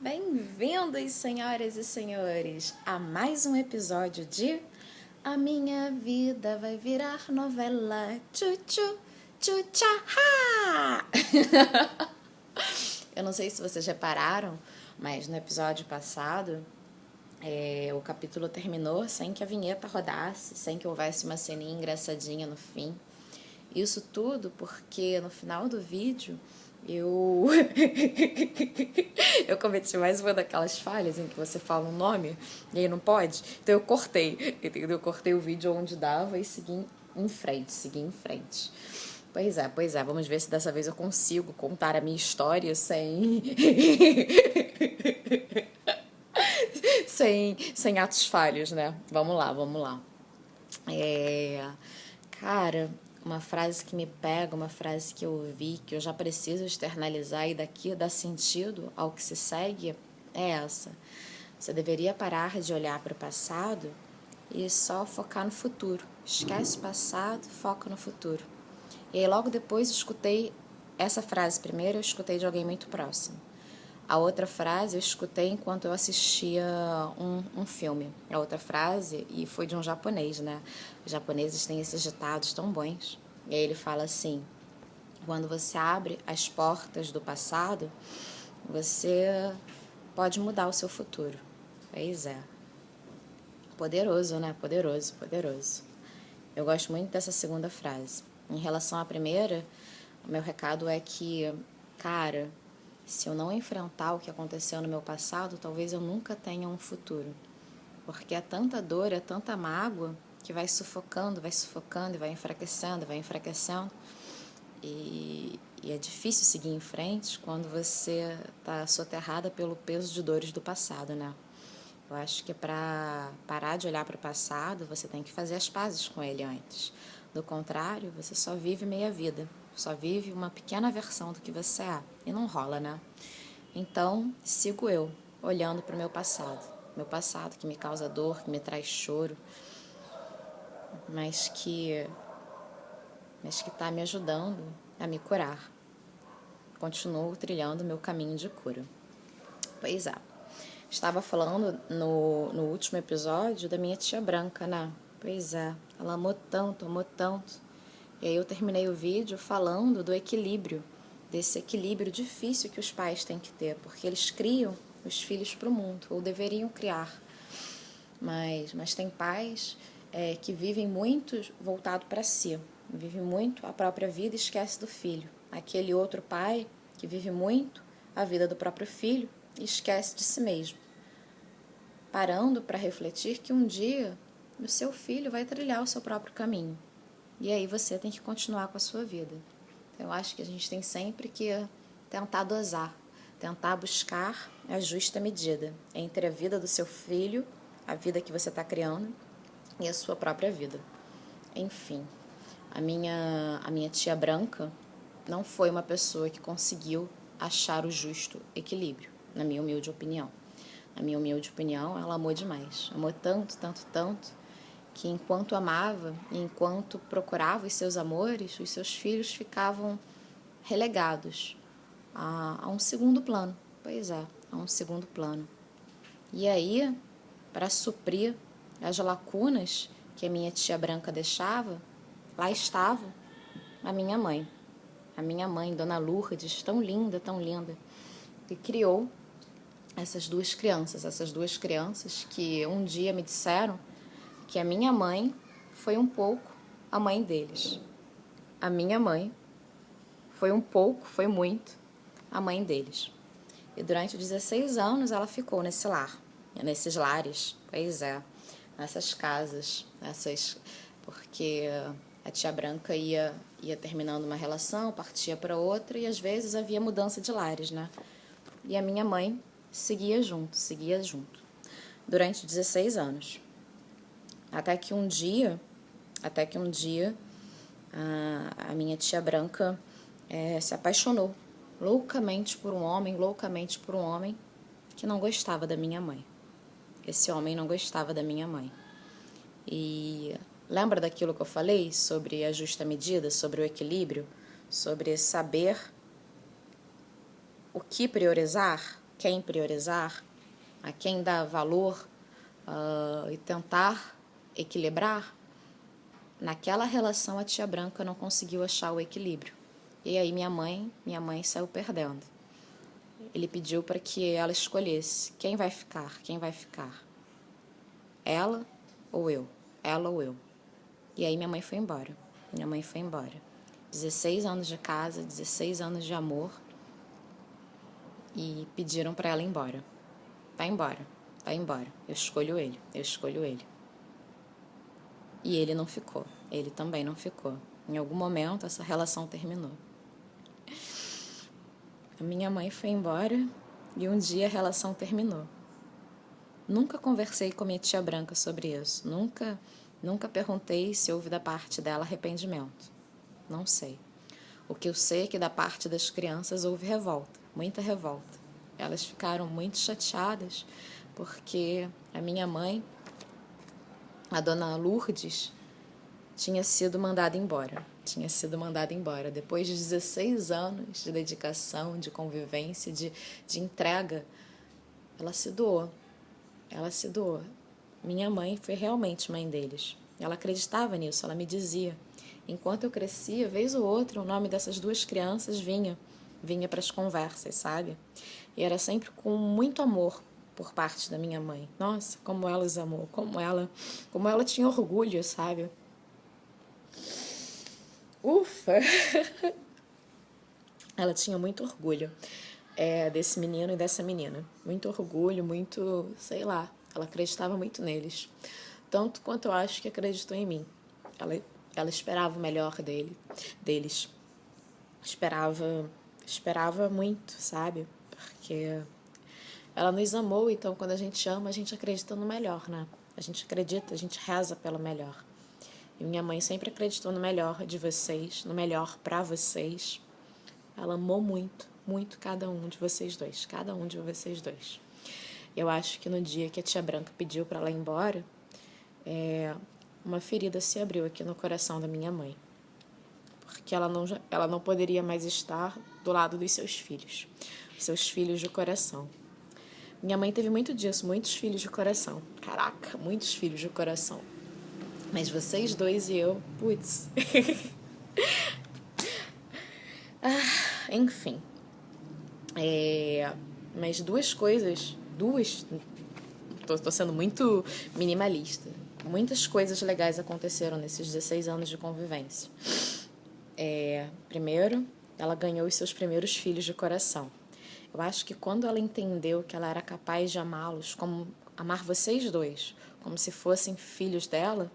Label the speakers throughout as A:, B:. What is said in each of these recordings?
A: Bem-vindos, senhoras e senhores, a mais um episódio de A Minha Vida Vai Virar Novela. Tchu-tchu, tchu-tchá! Eu não sei se vocês repararam, mas no episódio passado, o capítulo terminou sem que a vinheta rodasse, sem que houvesse uma ceninha engraçadinha no fim. Isso tudo porque no final do vídeo eu cometi mais uma daquelas falhas em que você fala um nome e aí não pode. Então eu cortei, entendeu? Eu cortei o vídeo onde dava e segui em frente. Pois é, vamos ver se dessa vez eu consigo contar a minha história sem sem atos falhos, né? Vamos lá. Cara, uma frase que me pega, uma frase que eu ouvi, que eu já preciso externalizar e daqui dá sentido ao que se segue, é essa. Você deveria parar de olhar para o passado e só focar no futuro. Esquece o passado, foca no futuro. E aí logo depois escutei essa frase primeiro, eu escutei de alguém muito próximo. A outra frase eu escutei enquanto eu assistia um filme. A outra frase, e foi de um japonês, né? Os japoneses têm esses ditados tão bons. E aí ele fala assim: quando você abre as portas do passado, você pode mudar o seu futuro. Pois é. Poderoso, né? Poderoso. Eu gosto muito dessa segunda frase. Em relação à primeira, o meu recado é que, cara, se eu não enfrentar o que aconteceu no meu passado, talvez eu nunca tenha um futuro. Porque é tanta dor, é tanta mágoa que vai sufocando e vai enfraquecendo. E é difícil seguir em frente quando você está soterrada pelo peso de dores do passado, né? Eu acho que para parar de olhar para o passado, você tem que fazer as pazes com ele antes. Do contrário, você só vive meia vida. Só vive uma pequena versão do que você é. E não rola, né? Então, sigo eu, olhando para o meu passado. Meu passado que me causa dor, que me traz choro, mas que está me ajudando a me curar. Continuo trilhando meu caminho de cura. Pois é. Estava falando no último episódio da minha tia Branca, né? Pois é. Ela amou tanto. E aí eu terminei o vídeo falando do equilíbrio, desse equilíbrio difícil que os pais têm que ter, porque eles criam os filhos para o mundo, ou deveriam criar. Mas tem pais que vivem muito voltado para si, vivem muito a própria vida e esquece do filho. Aquele outro pai que vive muito a vida do próprio filho e esquece de si mesmo. Parando para refletir que um dia o seu filho vai trilhar o seu próprio caminho. E aí você tem que continuar com a sua vida. Então, eu acho que a gente tem sempre que tentar dosar, tentar buscar a justa medida entre a vida do seu filho, a vida que você está criando, e a sua própria vida. Enfim, a minha tia Branca não foi uma pessoa que conseguiu achar o justo equilíbrio, na minha humilde opinião. Na minha humilde opinião, ela amou demais. Amou tanto, que enquanto amava e enquanto procurava os seus amores, os seus filhos ficavam relegados a um segundo plano. Pois é, a um segundo plano. E aí, para suprir as lacunas que a minha tia Branca deixava, lá estava a minha mãe. A minha mãe, Dona Lourdes, tão linda, que criou essas duas crianças que um dia me disseram que a minha mãe foi um pouco a mãe deles. A minha mãe foi um pouco, foi muito, a mãe deles. E durante 16 anos ela ficou nesses lares, pois é, nessas casas, porque a tia Branca ia terminando uma relação, partia para outra e às vezes havia mudança de lares, né? E a minha mãe seguia junto, durante 16 anos. Até que um dia a minha tia Branca se apaixonou loucamente por um homem que não gostava da minha mãe. Esse homem não gostava da minha mãe. E lembra daquilo que eu falei sobre a justa medida, sobre o equilíbrio, sobre saber o que priorizar? quem priorizar, a quem dar valor e tentar equilibrar, naquela relação a tia Branca não conseguiu achar o equilíbrio. E aí minha mãe saiu perdendo. Ele pediu para que ela escolhesse quem vai ficar, ela ou eu, ela ou eu. E aí minha mãe foi embora. 16 anos de casa, 16 anos de amor, e pediram para ela ir embora. Vai embora. Eu escolho ele. E ele não ficou. Ele também não ficou. Em algum momento essa relação terminou. A minha mãe foi embora e um dia a relação terminou. Nunca conversei com minha tia Branca sobre isso. Nunca perguntei se houve da parte dela arrependimento. Não sei. O que eu sei é que da parte das crianças houve revolta, muita revolta. Elas ficaram muito chateadas porque a minha mãe, a dona Lourdes, tinha sido mandada embora. Depois de 16 anos de dedicação, de convivência, de entrega, ela se doou. Minha mãe foi realmente mãe deles. Ela acreditava nisso, ela me dizia. Enquanto eu crescia, vez ou outra, o nome dessas duas crianças vinha para as conversas, sabe? E era sempre com muito amor por parte da minha mãe. Nossa, como ela os amou, como ela tinha orgulho, sabe? Ufa! Ela tinha muito orgulho desse menino e dessa menina. Muito orgulho, muito, sei lá, ela acreditava muito neles. Tanto quanto eu acho que acreditou em mim. Ela esperava o melhor deles. Esperava muito, sabe? Porque ela nos amou, então quando a gente ama, a gente acredita no melhor, né? A gente acredita, a gente reza pelo melhor. E minha mãe sempre acreditou no melhor de vocês, no melhor pra vocês. Ela amou muito, muito cada um de vocês dois. Eu acho que no dia que a tia Branca pediu para ela ir embora, uma ferida se abriu aqui no coração da minha mãe. Porque ela não poderia mais estar do lado dos seus filhos de coração. Minha mãe teve muito disso, muitos filhos de coração. Caraca, muitos filhos de coração. Mas vocês dois e eu, putz. Enfim. Mas duas coisas, tô sendo muito minimalista. Muitas coisas legais aconteceram nesses 16 anos de convivência. Primeiro, ela ganhou os seus primeiros filhos de coração. Eu acho que quando ela entendeu que ela era capaz de amá-los, como amar vocês dois, como se fossem filhos dela,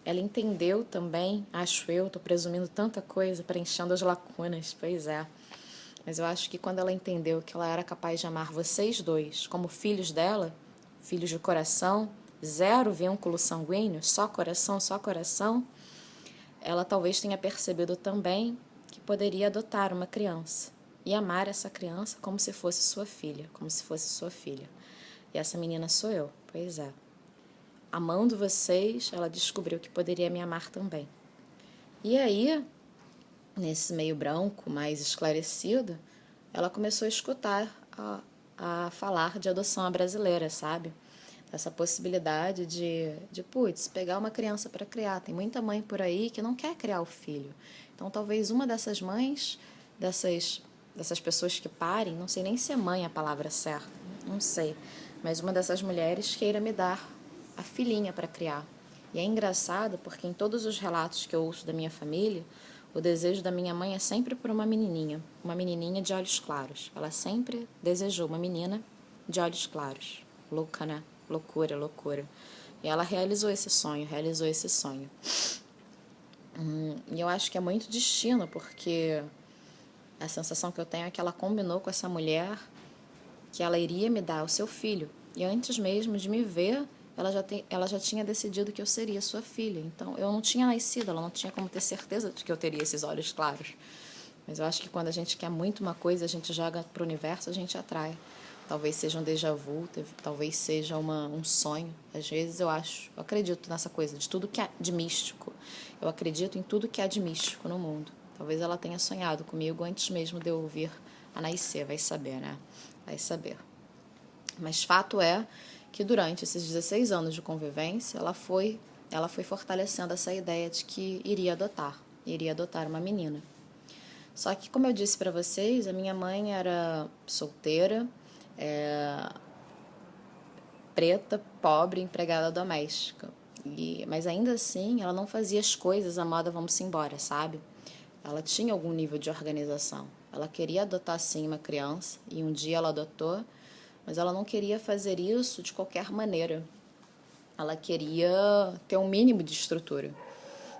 A: ela entendeu também, acho eu, tô presumindo tanta coisa, preenchendo as lacunas, pois é. Mas eu acho que quando ela entendeu que ela era capaz de amar vocês dois como filhos dela, filhos de coração, zero vínculo sanguíneo, só coração, ela talvez tenha percebido também que poderia adotar uma criança e amar essa criança como se fosse sua filha, E essa menina sou eu, pois é. Amando vocês, ela descobriu que poderia me amar também. E aí, nesse meio branco, mais esclarecido, ela começou a escutar, a falar de adoção à brasileira, sabe? Essa possibilidade de pegar uma criança para criar. Tem muita mãe por aí que não quer criar o filho. Então, talvez uma dessas mães, dessas pessoas que parem, não sei nem se é mãe a palavra certa, não sei, mas uma dessas mulheres queira me dar a filhinha para criar. E é engraçado porque em todos os relatos que eu ouço da minha família, o desejo da minha mãe é sempre por uma menininha de olhos claros. Ela sempre desejou uma menina de olhos claros. Louca, né? Loucura. E ela realizou esse sonho. E eu acho que é muito destino, porque a sensação que eu tenho é que ela combinou com essa mulher que ela iria me dar o seu filho. E antes mesmo de me ver, ela já tinha decidido que eu seria sua filha. Então, eu não tinha nascido, ela não tinha como ter certeza de que eu teria esses olhos claros. Mas eu acho que quando a gente quer muito uma coisa, a gente joga pro universo, a gente atrai. Talvez seja um déjà vu, talvez seja um sonho. Às vezes eu acredito nessa coisa, de tudo que é de místico. Eu acredito em tudo que é de místico no mundo. Talvez ela tenha sonhado comigo antes mesmo de eu vir a nascer, vai saber, né? Vai saber. Mas fato é que durante esses 16 anos de convivência, ela foi fortalecendo essa ideia de que iria adotar uma menina. Só que, como eu disse para vocês, a minha mãe era solteira, preta, pobre, empregada doméstica. Mas ainda assim, ela não fazia as coisas à moda vamos embora, sabe? Ela tinha algum nível de organização. Ela queria adotar sim uma criança, e um dia ela adotou, mas ela não queria fazer isso de qualquer maneira. Ela queria ter um mínimo de estrutura.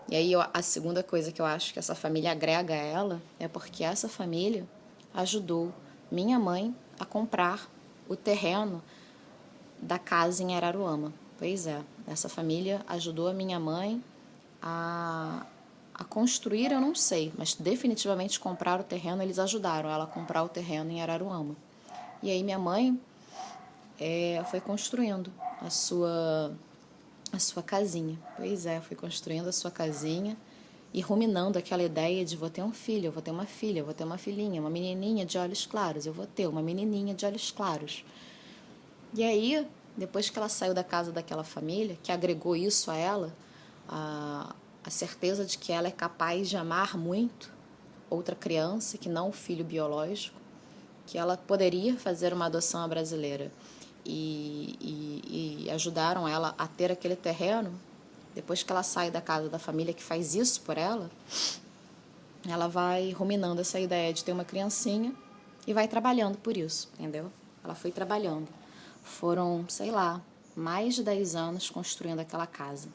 A: E aí a segunda coisa que eu acho que essa família agrega a ela é porque essa família ajudou minha mãe a comprar o terreno da casa em Araruama. Pois é, essa família ajudou a minha mãe a construir, eu não sei, mas definitivamente comprar o terreno, eles ajudaram ela a comprar o terreno em Araruama. E aí minha mãe foi construindo a sua casinha. Pois é, foi construindo a sua casinha e ruminando aquela ideia de vou ter um filho, eu vou ter uma filha, eu vou ter uma filhinha, uma menininha de olhos claros, eu vou ter uma menininha de olhos claros. E aí, depois que ela saiu da casa daquela família, que agregou isso a ela, a certeza de que ela é capaz de amar muito outra criança, que não o filho biológico, que ela poderia fazer uma adoção à brasileira e ajudaram ela a ter aquele terreno. Depois que ela sai da casa da família que faz isso por ela, ela vai ruminando essa ideia de ter uma criancinha e vai trabalhando por isso, entendeu? Ela foi trabalhando. Foram, sei lá, mais de 10 anos construindo aquela casa.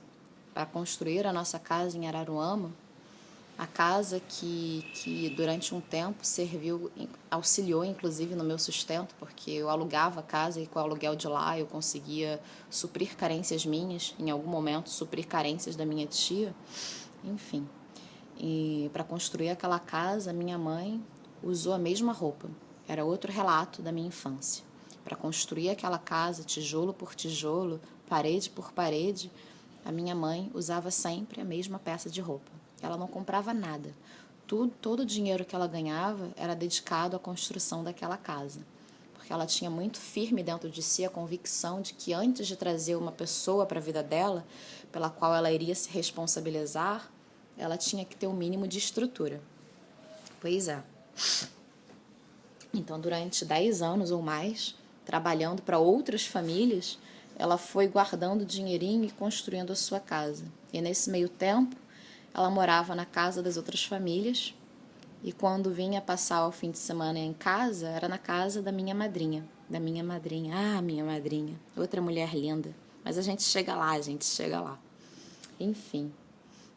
A: Para construir a nossa casa em Araruama, a casa que durante um tempo auxiliou inclusive no meu sustento, porque eu alugava a casa e com o aluguel de lá eu conseguia suprir carências minhas, em algum momento suprir carências da minha tia, enfim. E para construir aquela casa, minha mãe usou a mesma roupa, era outro relato da minha infância. Para construir aquela casa, tijolo por tijolo, parede por parede, a minha mãe usava sempre a mesma peça de roupa. Ela não comprava nada. Todo o dinheiro que ela ganhava era dedicado à construção daquela casa. Porque ela tinha muito firme dentro de si a convicção de que antes de trazer uma pessoa para a vida dela, pela qual ela iria se responsabilizar, ela tinha que ter um mínimo de estrutura. Pois é. Então, durante 10 anos ou mais, trabalhando para outras famílias, ela foi guardando dinheirinho e construindo a sua casa. E nesse meio tempo, ela morava na casa das outras famílias e quando vinha passar o fim de semana em casa, era na casa da minha madrinha. Minha madrinha, outra mulher linda. Mas a gente chega lá. Enfim,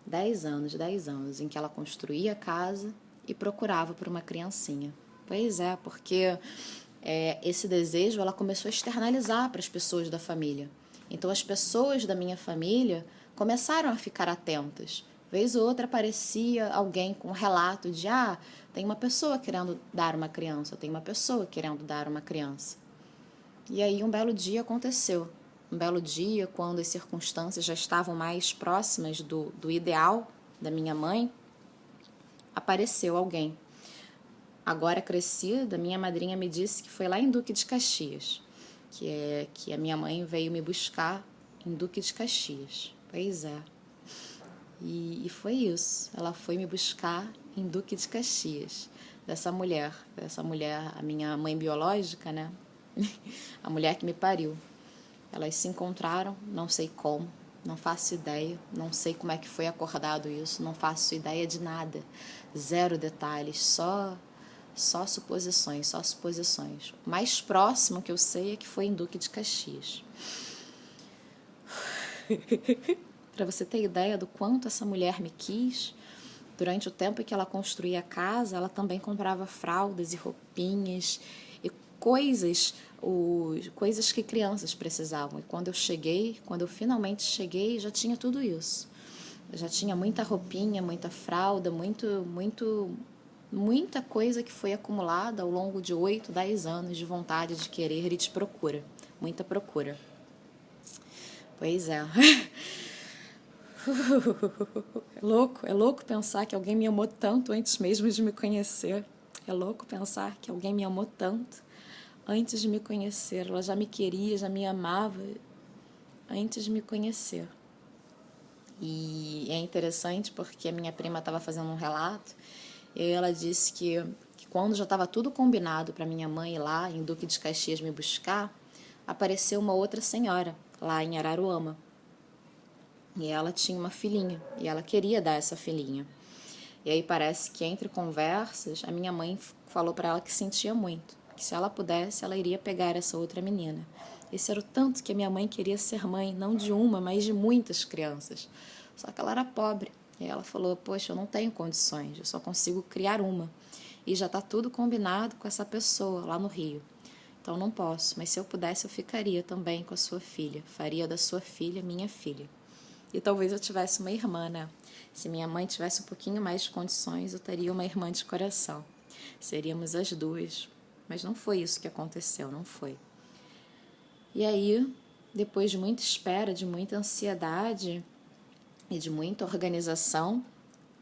A: 10 anos em que ela construía a casa e procurava por uma criancinha. Pois é, porque esse desejo ela começou a externalizar para as pessoas da família. Então as pessoas da minha família começaram a ficar atentas. Vez ou outra aparecia alguém com um relato de tem uma pessoa querendo dar uma criança, tem uma pessoa querendo dar uma criança. E aí um belo dia aconteceu. Um belo dia, quando as circunstâncias já estavam mais próximas do ideal da minha mãe, apareceu alguém. Agora crescida, minha madrinha me disse que foi lá em Duque de Caxias, que a minha mãe veio me buscar em Duque de Caxias. Pois é. E foi isso. Ela foi me buscar em Duque de Caxias. Dessa mulher, a minha mãe biológica, né? A mulher que me pariu. Elas se encontraram, não sei como, não faço ideia, não sei como é que foi acordado isso, não faço ideia de nada. Zero detalhes, só suposições. O mais próximo que eu sei é que foi em Duque de Caxias. Para você ter ideia do quanto essa mulher me quis, durante o tempo em que ela construía a casa, ela também comprava fraldas e roupinhas e coisas que crianças precisavam. E quando eu finalmente cheguei, já tinha tudo isso. Já tinha muita roupinha, muita fralda, muita coisa que foi acumulada ao longo de 8, 10 anos de vontade de querer e de procura. Muita procura. Pois é. É louco pensar que alguém me amou tanto antes mesmo de me conhecer. É louco pensar que alguém me amou tanto antes de me conhecer. Ela já me queria, já me amava antes de me conhecer. E é interessante porque a minha prima estava fazendo um relato e ela disse que quando já estava tudo combinado para minha mãe ir lá em Duque de Caxias me buscar, apareceu uma outra senhora lá em Araruama. E ela tinha uma filhinha e ela queria dar essa filhinha. E aí parece que entre conversas a minha mãe falou para ela que sentia muito, que se ela pudesse ela iria pegar essa outra menina. Esse era o tanto que a minha mãe queria ser mãe, não de uma, mas de muitas crianças. Só que ela era pobre. E ela falou, poxa, eu não tenho condições, eu só consigo criar uma. E já está tudo combinado com essa pessoa lá no Rio. Então não posso, mas se eu pudesse eu ficaria também com a sua filha. Faria da sua filha minha filha. E talvez eu tivesse uma irmã, né? Se minha mãe tivesse um pouquinho mais de condições, eu teria uma irmã de coração. Seríamos as duas. Mas não foi isso que aconteceu, não foi. E aí, depois de muita espera, de muita ansiedade e de muita organização,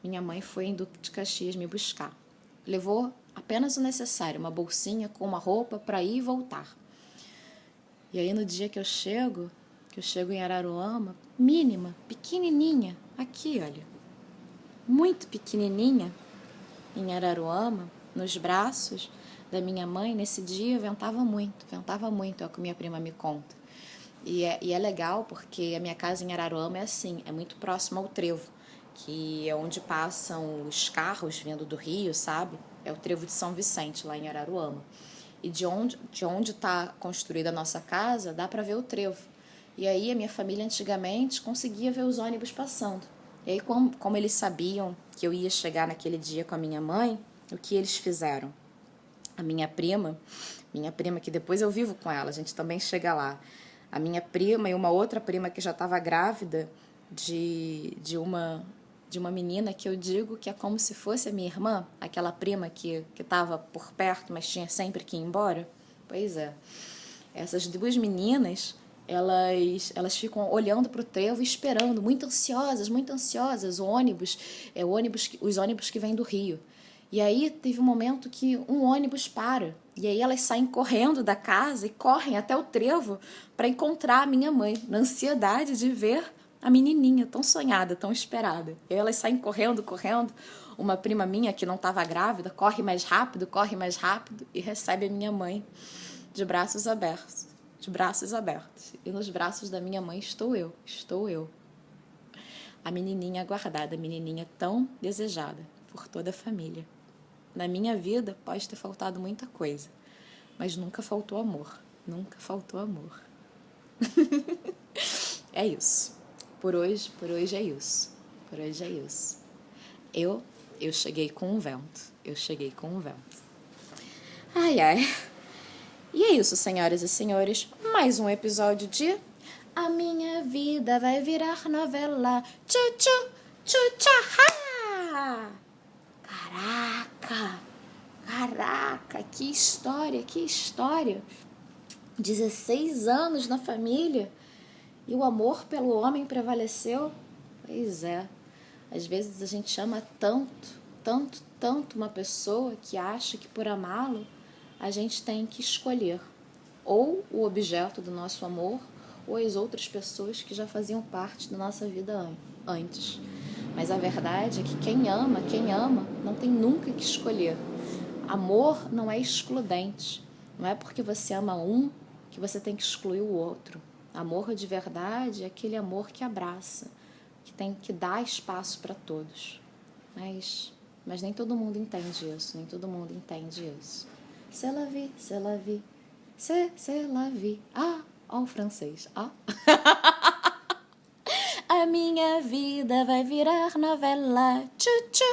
A: minha mãe foi em Duque de Caxias me buscar. Levou apenas o necessário, uma bolsinha com uma roupa para ir e voltar. E aí no dia que eu chego em Araruama, mínima, pequenininha, aqui, olha, muito pequenininha, em Araruama, nos braços da minha mãe, nesse dia ventava muito, é o que minha prima me conta. E é legal porque a minha casa em Araruama é assim, é muito próximo ao trevo, que é onde passam os carros vindo do Rio, sabe? É o trevo de São Vicente, lá em Araruama. E de onde está construída a nossa casa, dá para ver o trevo. E aí a minha família antigamente conseguia ver os ônibus passando. E aí como eles sabiam que eu ia chegar naquele dia com a minha mãe, o que eles fizeram? A minha prima que depois eu vivo com ela, a gente também chega lá. A minha prima e uma outra prima que já estava grávida de uma menina que eu digo que é como se fosse a minha irmã, aquela prima que estava por perto, mas tinha sempre que ir embora. Pois é. Essas duas meninas, elas ficam olhando para o trevo e esperando, muito ansiosas, os ônibus que vêm do Rio. E aí teve um momento que um ônibus para, e aí elas saem correndo da casa e correm até o trevo para encontrar a minha mãe, na ansiedade de ver a menininha tão sonhada, tão esperada. E aí elas saem correndo, uma prima minha que não estava grávida, corre mais rápido e recebe a minha mãe de braços abertos. E nos braços da minha mãe estou eu. A menininha aguardada, a menininha tão desejada por toda a família. Na minha vida pode ter faltado muita coisa, mas nunca faltou amor. É isso. Por hoje é isso. Eu cheguei com um vento. Ai. E é isso, senhoras e senhores. Mais um episódio de A Minha Vida Vai Virar Novela. Tchá! Caraca, que história. 16 anos na família e o amor pelo homem prevaleceu. Pois é, às vezes a gente ama tanto uma pessoa que acha que por amá-lo a gente tem que escolher ou o objeto do nosso amor ou as outras pessoas que já faziam parte da nossa vida antes. Mas a verdade é que quem ama não tem nunca que escolher. Amor não é excludente. Não é porque você ama um que você tem que excluir o outro. Amor de verdade é aquele amor que abraça, que dá espaço para todos. Mas nem todo mundo entende isso, C'est la vie, c'est la vie. Ó o francês, ó. A minha vida vai virar novela. Tchá.